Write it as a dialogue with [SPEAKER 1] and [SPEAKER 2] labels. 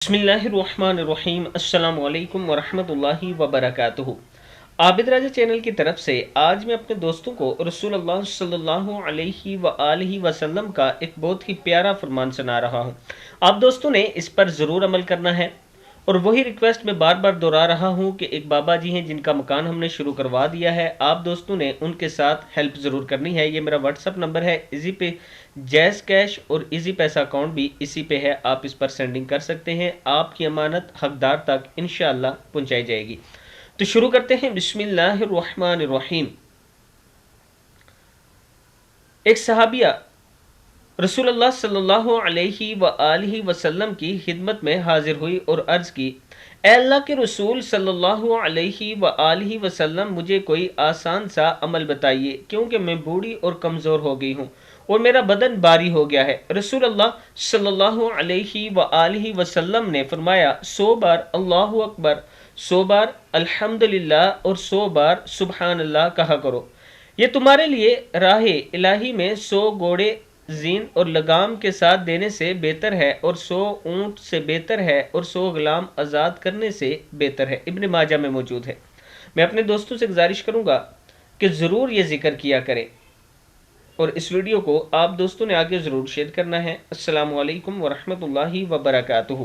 [SPEAKER 1] بسم اللہ الرحمن الرحیم۔ السلام علیکم ورحمۃ اللہ وبرکاتہ۔ عابد راجہ چینل کی طرف سے آج میں اپنے دوستوں کو رسول اللہ صلی اللہ علیہ وآلہ وسلم کا ایک بہت ہی پیارا فرمان سنا رہا ہوں۔ آپ دوستوں نے اس پر ضرور عمل کرنا ہے، اور وہی ریکویسٹ میں بار بار دہرا رہا ہوں کہ ایک بابا جی ہیں جن کا مکان ہم نے شروع کروا دیا ہے، آپ دوستوں نے ان کے ساتھ ہیلپ ضرور کرنی ہے۔ یہ میرا واٹس ایپ نمبر ہے، ایزی پے جیز کیش اور ایزی پیسہ اکاؤنٹ بھی اسی پہ ہے، آپ اس پر سینڈنگ کر سکتے ہیں۔ آپ کی امانت حقدار تک انشاءاللہ پہنچائی جائے گی۔ تو شروع کرتے ہیں۔ بسم اللہ الرحمن الرحیم۔ ایک صحابیہ رسول اللہ صلی اللہ علیہ وآلہ وسلم کی خدمت میں حاضر ہوئی اور عرض کی، اے اللہ کے رسول صلی اللہ علیہ وآلہ وسلم، مجھے کوئی آسان سا عمل بتائیے، کیونکہ میں بوڑھی اور کمزور ہو گئی ہوں اور میرا بدن بھاری ہو گیا ہے۔ رسول اللہ صلی اللہ علیہ وآلہ وسلم نے فرمایا، 100 بار اللہ اکبر، 100 بار الحمدللہ اور 100 بار سبحان اللہ کہا کرو۔ یہ تمہارے لیے راہ الہی میں 100 گھوڑے زین اور لگام کے ساتھ دینے سے بہتر ہے، اور 100 اونٹ سے بہتر ہے، اور 100 غلام آزاد کرنے سے بہتر ہے۔ ابن ماجہ میں موجود ہے۔ میں اپنے دوستوں سے گزارش کروں گا کہ ضرور یہ ذکر کیا کریں، اور اس ویڈیو کو آپ دوستوں نے آگے ضرور شیئر کرنا ہے۔ السلام علیکم ورحمۃ اللہ وبرکاتہ۔